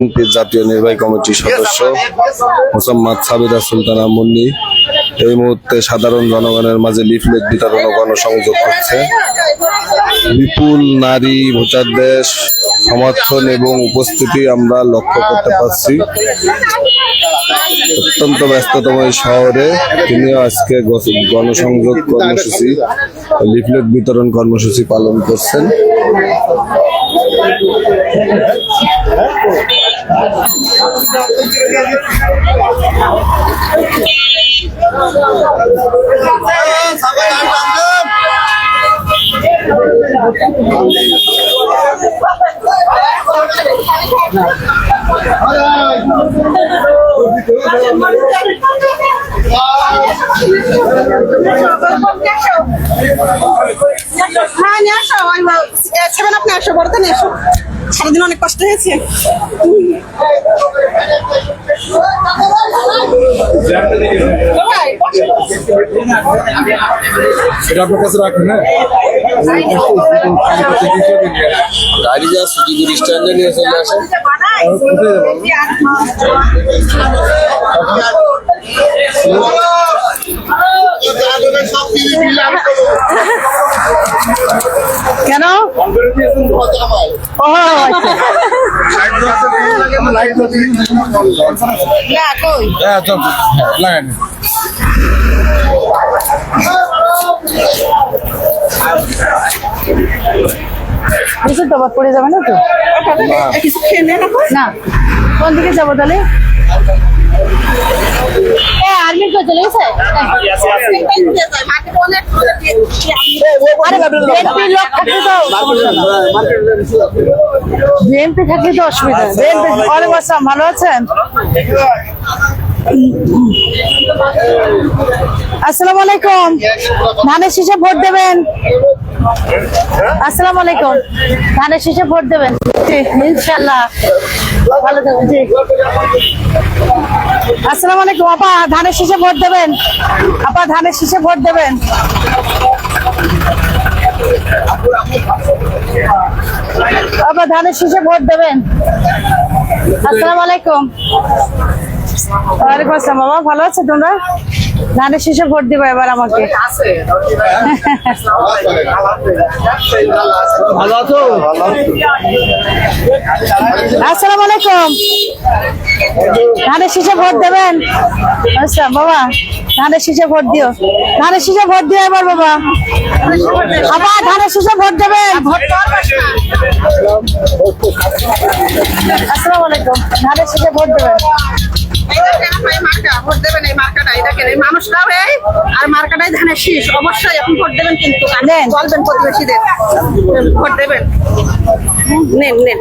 বিএনপির জাতীয় নির্বাহী কমিটির সদস্য মোসাম্মদ সাবিরা সুলতানা মুন্নি এই মুহূর্তে সাধারণ জনগণের মাঝে লিফলেট বিতরণ ও গণসংযোগ করছে। বিপুল নারী ভোটারদের সমর্থন এবং উপস্থিতি আমরা লক্ষ্য করতে পারছি। অত্যন্ত ব্যস্ততম এই শহরে তিনিও আজকে গণসংযোগ কর্মসূচি লিফলেট বিতরণ কর্মসূচি পালন করছেন। সারাদিন অনেক কষ্ট হয়েছে। গাড়ি যা সুজিগুড়ি স্ট্যান্ডে নিয়ে চলে আসে। কেন? পড়ে যাবে না তো? না, কোন দিকে যাবো তাহলে? আর্মির কাছে বিএনপি থাকলে তো অসুবিধা। ওয়ালাইকুম আসসালাম, ভালো আছেন? আসসালামু আলাইকুম। ধানের শীষে ভোট দেবেন? আসসালামু আলাইকুম। ধানের শীষে ভোট দেবেন ইনশাল্লাহ। ভালো থাকবেন। আসসালামু আলাইকুম। আপা ধানের শীষে ভোট দেবেন? আপা ধানের শীষে ভোট দেবেন? আপা ধানের শীষে ভোট দেবেন? আসসালামু আলাইকুম। ওয়ালাইকুম আসসালাম। বাবা ভালো আছো তোমরা? ধানের শীষে ভোট দিবা এবার আমাকে? আসসালামু আলাইকুম। ধানের শীষে ভোট দেবেন? আচ্ছা বাবা ধানের শীষে ভোট দিও। ধানের শীষে ভোট দিও এবার বাবা। আবার ধানের শীষে ভোট দেবেন? আসসালামু আলাইকুম। ধানের শীষে ভোট দেবেন? ভোট দেবেন এই মার্কাটাই, দেখেন এই মানুষরাও এই আর মার্কাটাই ধানের শীষ। অবশ্যই এখন ভোট দেবেন, কিন্তু বলবেন প্রতিবেশীদের ভোট দেবেন। নেন নেন।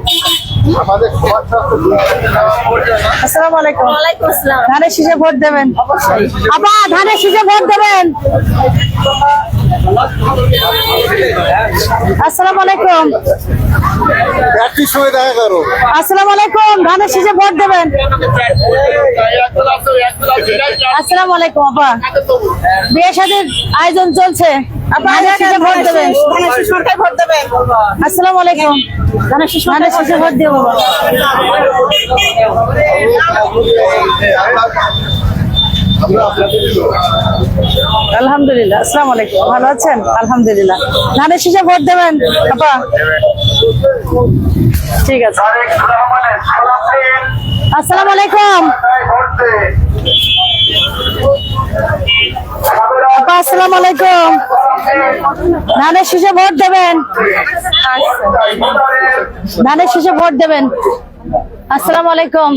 আসসালামু আলাইকুম। ওয়ালাইকুম আসসালাম। ধানের শীষে ভোট দেবেন? আপা ধানের শীষে ভোট দেবেন? আসসালামু আলাইকুম। আসসালামু আলাইকুম। ধানের শীষে ভোট দেবেন? আসসালামু আলাইকুম। আপা বিয়ে শাদীর আয়োজন চলছে, আপা ধানের শীষে ভোট দেবেন? আসসালামু আলাইকুম। ধানের শীষে ভোট দেবো। আলহামদুলিল্লাহ। আসসালামু আলাইকুম। ভালো আছেন? আলহামদুলিল্লাহ। ধানের শীষে ভোট দেবেন আপা? ঠিক আছে। আসসালামু আলাইকুম। আপা আসসালামু আলাইকুম। ধানের শীষে ভোট দেবেন? ধানের শীষে ভোট দেবেন? আসসালামু আলাইকুম।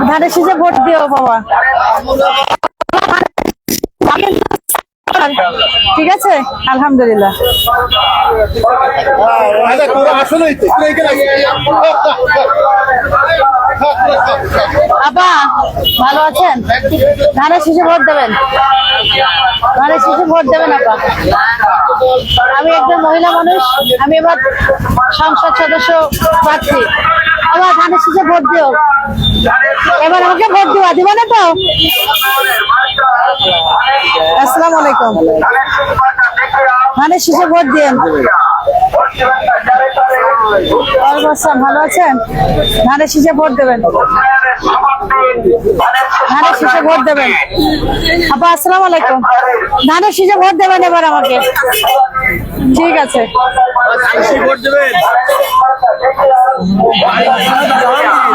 ধানের শীষে ভোট দিও বাবা। ঠিক আছে আলহামদুলিল্লাহ। আপা ভালো আছেন? ধানের শীষে ভোট দেবেন? ধানের শীষে ভোট দেবেন আপা? আমি একজন মহিলা মানুষ, আমি এবার সংসদ সদস্য প্রার্থী। আবার ধানের শীষে ভোট দিও। এবার আমাকে ভোট দিবা, দিবা না তো? আসসালামু আলাইকুম। ধানের শীষে ভোট দিন। ওয়ালাইকুম আসসালাম, ভালো আছেন? ধানের শীষে ভোট দেবেন, ধানের শীষে ভোট দেবেন। আপা আসসালামু আলাইকুম, ধানের শীষে ভোট দেবেন এবার আমাকে। ঠিক আছে,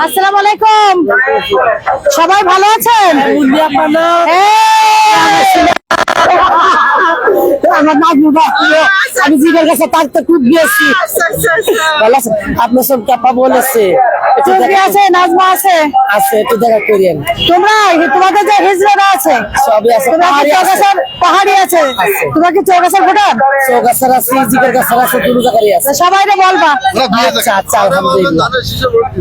আসসালামু আলাইকুম, সবাই ভালো আছেন? আমার নাজমুল আমি জিগের কাছে থাকতে খুব গিয়েছি। ভালো আছেন? আপনার সব কাপা বলেছে চৌধুরী আছে, নাজমা আছে, আছে, একটু দেখা করিয়েন। তোমরা তোমাদের যে হিজড়ারা আছে সবই আছে, তোমরা কি চৌগাছার পাহাড়ি আছে, তোমরা কি চৌগাছার ভোটার? চৌগাছার আছে, জিগের কাছে আছে, দুলু জায়গায় আছে। সবাই বলবা। আচ্ছা আচ্ছা, আলহামদুলিল্লাহ।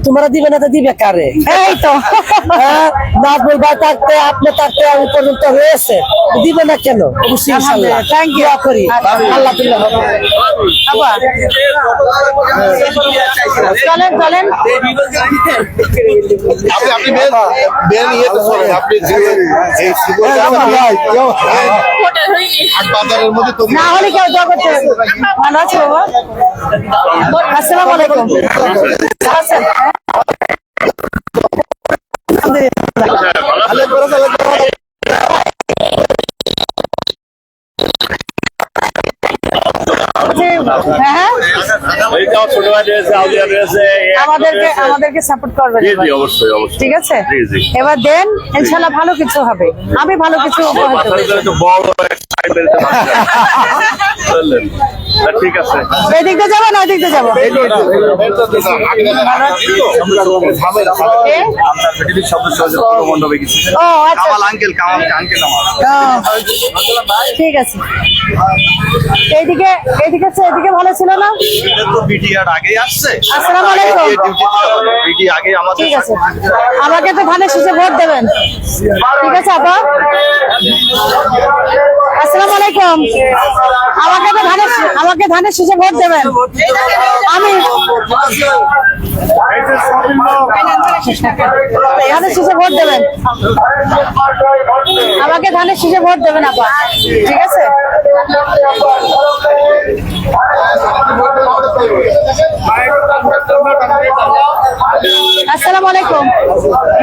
তোমরা দিবে না তো দিবে কারে? এই তো নাজমুল ভাই থাকতে, আপনি থাকতে আমি পর্যন্ত রয়েছে, দিবে না কেন? অবশ্যই ইনশাআল্লাহ। Thank you. করি আল্লাহ তুল্লাহ হবে। আবার চলেন চলেন, আপনি বেন ইয়েতে চলেন, আপনি এই বাজারের মধ্যে তৈরি না হলে কেউ জগতে ভালো আছে বাবা? আসসালামু আলাইকুম, আছেন? হ্যাঁ, আমাদেরকে সাপোর্ট করবেন এবার। অবশ্যই অবশ্যই ঠিক আছে, জি, জি। এবার দেন, ইনশাল্লাহ ভালো কিছু হবে, আমি ভালো কিছু উপহার দেব। ঠিক আছে, এই দিক দিয়ে যাবো না ওই দিক দিয়ে যাবো? মণ্ডপে গেছি। ও আচ্ছা, কামাল আঙ্কেল আমার। ও, ঠিক আছে। এইদিকে এইদিকে এদিকে ভালো ছিল না? এটা তো বিটিআর আগেই আসছে। আসসালামু আলাইকুম। বিটি আগে আমাদের ঠিক আছে, আমাকে তো ধানের শীষে ভোট দেবেন। ঠিক আছে আপা, আসসালামু আলাইকুম, আমাকে ধানের শীষে ভোট দেবেন। আমি ধানের শীষে ভোট দেবেন, আমাকে ধানের শীষে ভোট দেবেন আপা। ঠিক আছে, আসসালামু আলাইকুম,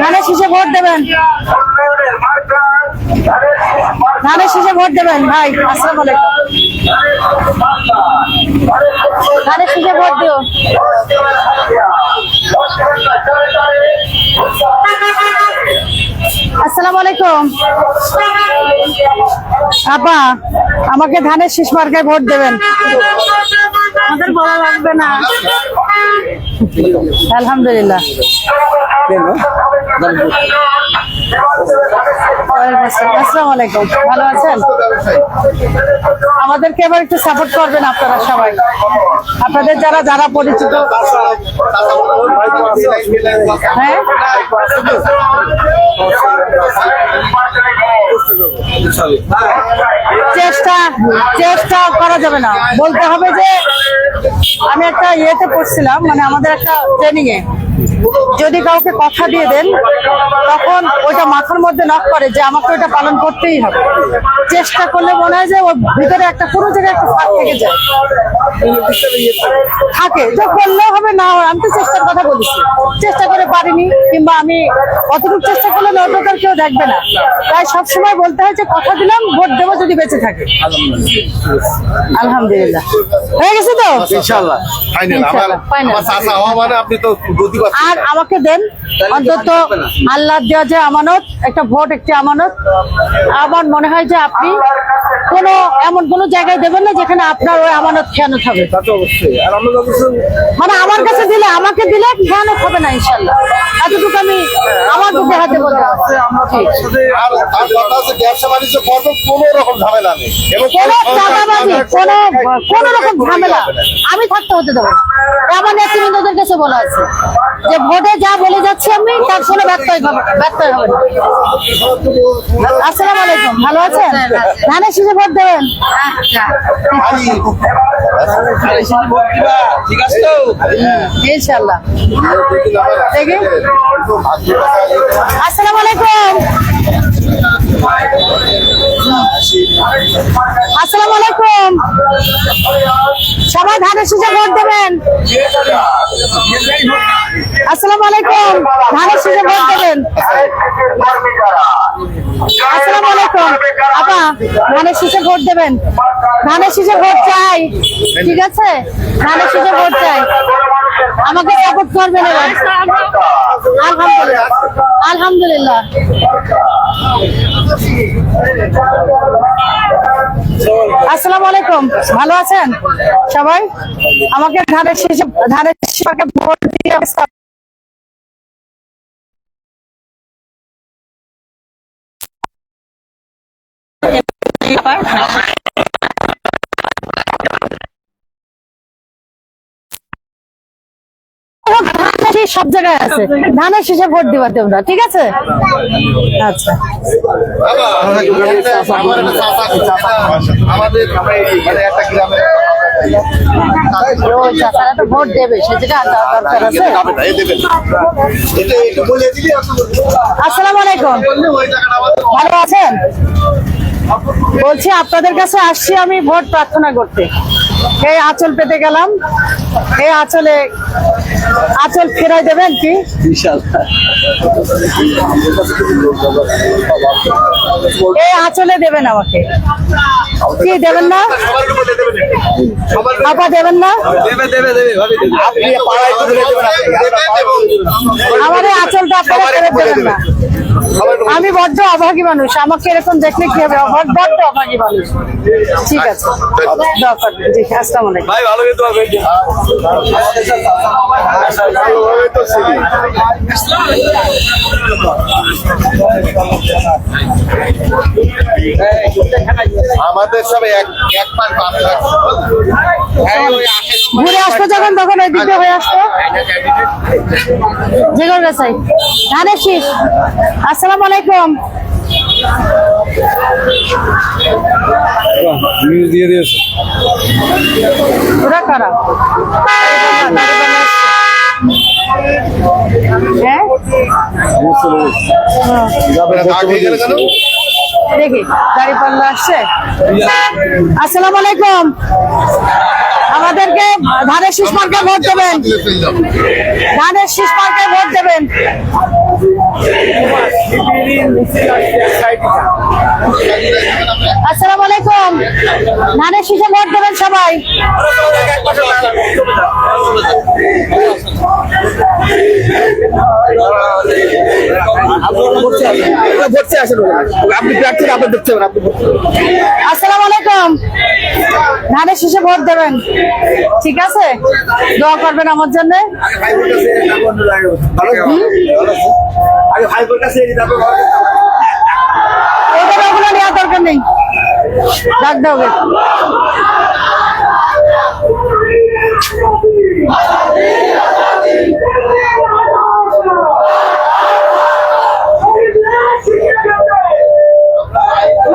ধানের শীষে ভোট দেবেন, ধানের শীষে ভোট দেবেন ভাই। আসসালামু আলাইকুম, ধানের শীষে ভোট দিও। আসসালামু আলাইকুম আপা, আমাকে ধানের শীষ মার্কায় ভোট দেবেন। আমাদের বলা লাগবে না, আলহামদুলিল্লাহ। আসসালামু আলাইকুম, ভালো আছেন? আমাদেরকে এবার একটু সাপোর্ট করবেন আপনারা সবাই, আপনাদের যারা যারা পরিচিত। হ্যাঁ, চেষ্টা করা যাবে না, বলতে হবে যে আমি একটা ইয়েতে পড়ছিলাম, মানে আমাদের একটা ট্রেনিং এ যদি কাউকে কথা দিয়ে দেন তখন ওইটা মাথার মধ্যে নক করে যে আমাকে ওইটা পালন করতেই হবে। চেষ্টা করলে মনে হয় যে ওর ভিতরে একটা কোনো জায়গায় একটা ফাঁক থেকে যায়, থাকে তো করলেও হবে না হয়। আমি তো চেষ্টার কথা বলেছি, চেষ্টা করে পারিনি, কিংবা আমি অতটুকু চেষ্টা করলে অতটা কেউ দেখবে না, তাই সবসময় বলতে হয় যে কথা দিলাম ভোট দেবো যদি বেঁচে থাকে। আলহামদুলিল্লাহ, হয়ে গেছে তো ইনশাআল্লাহ ফাইনাল। আমার চাচা হওয়া মানে আপনি তো বুদ্ধি পাচ্ছেন। আর আমাকে দেন অন্তত, আল্লাহ দেওয়া যে আমানত, একটা ভোট একটি আমানত। আমার মনে হয় যে আপনি এমন কোন জায়গায় দেবেন না যেখানে আপনার ওই আমানত খেয়ানত হবে। মানে আমার কাছে দিলে, আমাকে দিলে খেয়ানত হবে না ইনশাল্লাহ, এতটুকু আমি আমার বুদ্ধি হাতে বলতে পারছি। আর কথা হচ্ছে ব্যবসা বাণিজ্য করবো, কোনো রকম ঝামেলা নেই এবং কোন চাঁদাবাজি, কোন রকম ঝামেলা আমি থাকতে হতে দেবো না। আমার নেতৃবৃন্দদের কাছে বলা আছে যে ভোটে যা বলে যাচ্ছি আমি তার কোনো ব্যত্যয় হবে না। আসসালামু আলাইকুম, ভালো আছেন? ধানের শীষে ভোট দেবেন। ঠিক আছে তো, ইনশাল্লাহ দেখি। আসসালামু আলাইকুম, আসসালামু আলাইকুম, সবাই ধানের শীষে ভোট দেবেন। শেষে ভোট দেবেন। আসসালামু আলাইকুম আপা, ধানের শেষে ভোট দেবেন। ধানের শেষে ভোট চাই, ঠিক আছে? ধানের শেষে ভোট চাই, আমাকে সাপোর্ট করবেন এবার। আলহামদুলিল্লাহ, আলহামদুলিল্লাহ। আসসালামু আলাইকুম, ভালো আছেন সবাই? আমাকে ধানের শেষে ভোট দিয়ে সব জায়গায় আছে, ধানের শেষে ভোট দিবা তোমরা, ঠিক আছে? আচ্ছা, ওই চাচারা তো ভোট দেবে, সেটা দরকার আছে। আসসালামু আলাইকুম, ভালো আছেন? বলছি আপনাদের কাছে আসছি আমি ভোট প্রার্থনা করতে। এই আঁচল পেতে গেলাম, এই আঁচল ফেরাই দেবেন কি? এই আঁচলে দেবেন আমাকে, কি দেবেন না? আপা দেবেন না? আমার এই আঁচলটা আপনারা ফেরত দেবেন না। আমি বড্ড অভাগী মানুষ, আমাকে এরকম দেখলে কি হবে? বড্ড অভাগী মানুষ। ঠিক আছে, দরকার নেই। জি, আসসালামু আলাইকুম। ভাই ভালো কিন্তু হবে। আমাদের সব এক পাশ বামে রাখছে। ঘুরে আসবো যখন তখন ওই দিকে হয়ে আসবো। জিগর গাছাই ধানের শীষ। আসসালামু আলাইকুম। দিয়ে দিয়েছে পুরা খারাপ। হ্যাঁ, দেখি গাড়ি পাল্লা আসছে। আসসালামু আলাইকুম, আমাদেরকে ধানের শীষ মার্কায় ভোট দেবেন। ধানের শীষ মার্কায় ভোট দেবেন। আসসালামু আলাইকুম, ধানের শীষে ভোট দেবেন সবাই। আসসালামু আলাইকুম, ধানের শীষে ভোট দেবেন, ঠিক আছে? দোয়া করবেন আমার জন্য। ওগুলো নেওয়ার দরকার নেই, ডাক দাও।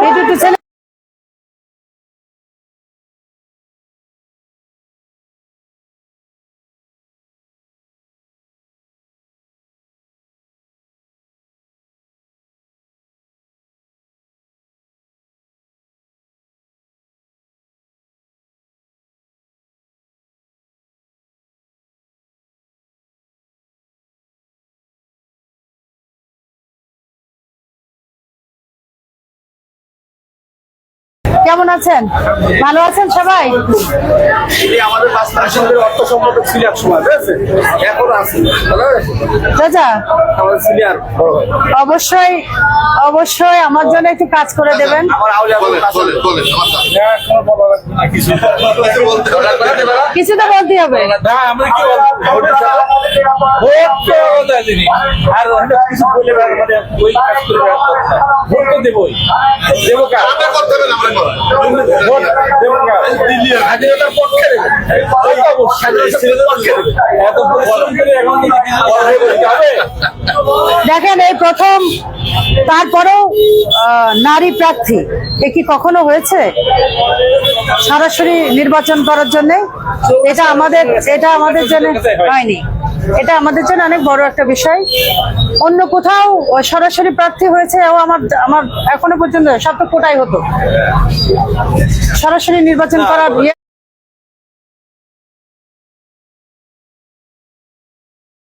এই দুটো ছেলে কেমন আছেন? ভালো আছেন সবাই? আমাদের অর্থ সম্পাদক ছিল এক সময়, এখন আছে চাচা, অবশ্যই অবশ্যই আমার জন্য একটু কাজ করে দেবেন। কিছু তো বলতে হবে। দেখেন, এই প্রথম, তারপরেও নারী প্রার্থী, এ কি কখনো হয়েছে সরাসরি নির্বাচন করার জন্য? এটা আমাদের জন্য হয়নি। এটা আমাদের জন্য অনেক বড় একটা বিষয়। অন্য কোথাও সরাসরি প্রার্থী হয়েছে, আমার এখনো পর্যন্ত সব তো কোটাই হতো, সরাসরি নির্বাচন করার